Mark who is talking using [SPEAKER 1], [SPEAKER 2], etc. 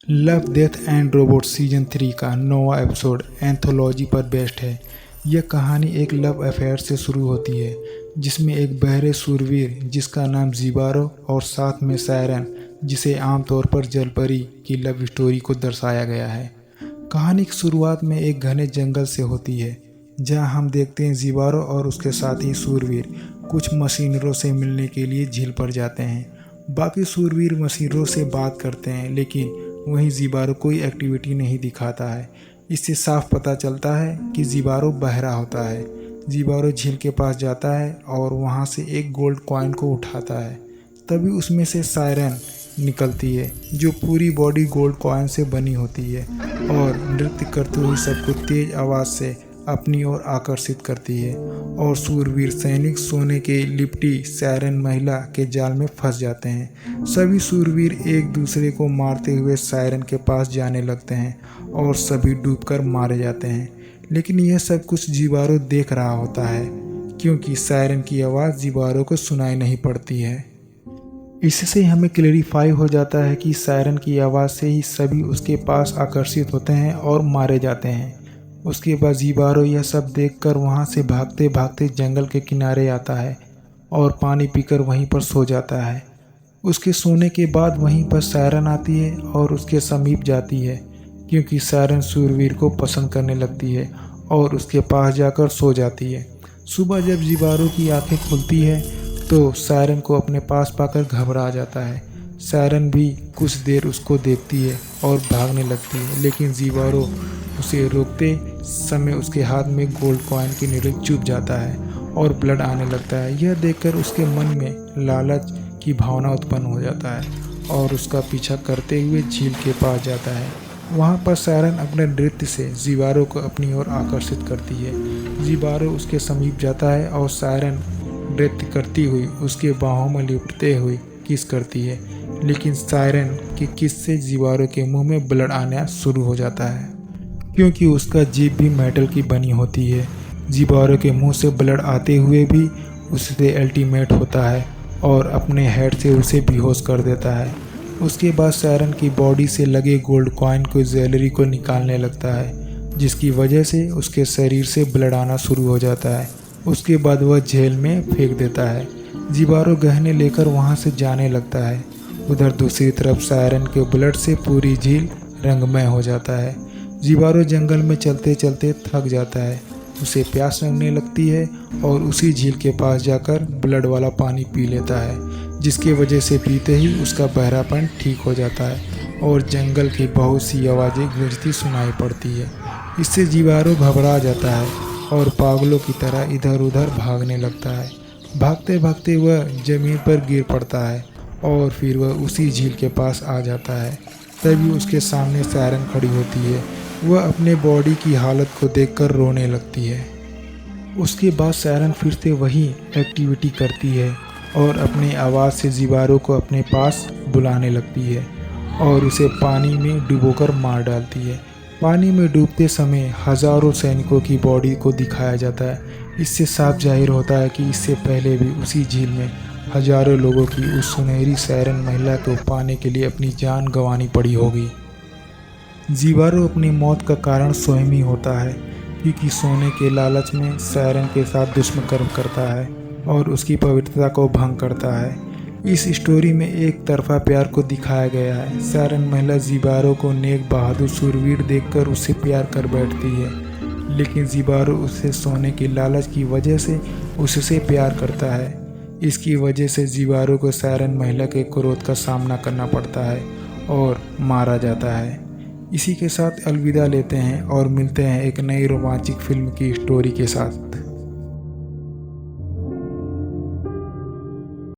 [SPEAKER 1] Love death and robot season 3 का 9वां episode anthology पर based है। यह कहानी एक लव अफेयर से शुरू होती है जिसमें एक बहरे शूरवीर जिसका नाम ज़ीबारो और साथ में सायरन जिसे आमतौर पर जलपरी की लव स्टोरी को दर्शाया गया है। कहानी की शुरुआत में एक घने जंगल से होती है जहां हम देखते हैं ज़ीबारो और उसके साथी शूरवीर कुछ मशीनरों से मिलने के लिए झील पर जाते हैं। बाकी शूरवीर मशीनरों से बात करते हैं लेकिन वहीं ज़ीबारो कोई एक्टिविटी नहीं दिखाता है। इससे साफ पता चलता है कि ज़ीबारो बहरा होता है। ज़ीबारो झील के पास जाता है और वहां से एक गोल्ड कॉइन को उठाता है। तभी उसमें से सायरन निकलती है जो पूरी बॉडी गोल्ड कॉइन से बनी होती है और नृत्य करते हुए सबको तेज आवाज़ से अपनी ओर आकर्षित करती है और शूरवीर सैनिक सोने के लिपटी सायरन महिला के जाल में फंस जाते हैं। सभी शूरवीर एक दूसरे को मारते हुए सायरन के पास जाने लगते हैं और सभी डूबकर मारे जाते हैं। लेकिन यह सब कुछ ज़ीबारो देख रहा होता है क्योंकि सायरन की आवाज़ ज़ीबारो को सुनाई नहीं पड़ती है। इससे हमें क्लेरिफाई हो जाता है कि सायरन की आवाज़ से ही सभी उसके पास आकर्षित होते हैं और मारे जाते हैं। उसके बाद ज़ीबारो यह सब देखकर वहां से भागते भागते जंगल के किनारे आता है और पानी पीकर वहीं पर सो जाता है। उसके सोने के बाद वहीं पर सायरन आती है और उसके समीप जाती है क्योंकि सायरन शूरवीर को पसंद करने लगती है और उसके पास जाकर सो जाती है। सुबह जब ज़ीबारो की आंखें खुलती है तो सायरन को अपने पास पाकर घबरा जाता है। सायरन भी कुछ देर उसको देखती है और भागने लगती है लेकिन ज़ीबारो उसे रोकते समय उसके हाथ में गोल्ड कॉइन की नीडल चुभ जाता है और ब्लड आने लगता है। यह देखकर उसके मन में लालच की भावना उत्पन्न हो जाता है और उसका पीछा करते हुए झील के पास जाता है। वहाँ पर सायरन अपने नृत्य से ज़ीबारो को अपनी ओर आकर्षित करती है। ज़ीबारो उसके समीप जाता है और सायरन नृत्य करती हुई उसके बाहों में लिपटते हुए किस करती है लेकिन सायरन की किस से ज़ीबारो के मुंह में ब्लड आना शुरू हो जाता है क्योंकि उसका जीभ भी मेटल की बनी होती है। ज़ीबारो के मुंह से ब्लड आते हुए भी उससे अल्टीमेट होता है और अपने हेड से उसे बेहोश कर देता है। उसके बाद सायरन की बॉडी से लगे गोल्ड कॉइन को ज्वेलरी को निकालने लगता है जिसकी वजह से उसके शरीर से ब्लड आना शुरू हो जाता है। उसके बाद वह झील में फेंक देता है। ज़ीबारो गहने लेकर वहां से जाने लगता है। उधर दूसरी तरफ सायरन के ब्लड से पूरी झील रंगमय हो जाता है। ज़ीबारो जंगल में चलते चलते थक जाता है। उसे प्यास लगने लगती है और उसी झील के पास जाकर ब्लड वाला पानी पी लेता है जिसकी वजह से पीते ही उसका बहरापन ठीक हो जाता है और जंगल की बहुत सी आवाज़ें गूंजती सुनाई पड़ती है। इससे ज़ीबारो घबरा जाता है और पागलों की तरह इधर उधर भागने लगता है। भागते भागते वह ज़मीन पर गिर पड़ता है और फिर वह उसी झील के पास आ जाता है। तभी उसके सामने सायरन खड़ी होती है। वह अपने बॉडी की हालत को देखकर रोने लगती है। उसके बाद सायरन फिर से वही एक्टिविटी करती है और अपनी आवाज़ से ज़ीबारो को अपने पास बुलाने लगती है और उसे पानी में डुबोकर मार डालती है। पानी में डूबते समय हज़ारों सैनिकों की बॉडी को दिखाया जाता है। इससे साफ जाहिर होता है कि इससे पहले भी उसी झील में हज़ारों लोगों की उस सुनहरी सायरन महिला को पाने के लिए अपनी जान गंवानी पड़ी होगी। ज़ीबारो अपनी मौत का कारण स्वयं ही होता है क्योंकि सोने के लालच में सायरन के साथ दुष्कर्म करता है और उसकी पवित्रता को भंग करता है। इस स्टोरी में एक तरफा प्यार को दिखाया गया है। सायरन महिला ज़ीबारो को नेक बहादुर शूरवीर देखकर उससे प्यार कर बैठती है लेकिन ज़ीबारो उससे सोने के लालच की वजह से उससे प्यार करता है। इसकी वजह से ज़ीबारो को सायरन महिला के क्रोध का सामना करना पड़ता है और मारा जाता है। इसी के साथ अलविदा लेते हैं और मिलते हैं एक नई रोमांचक फिल्म की स्टोरी के साथ।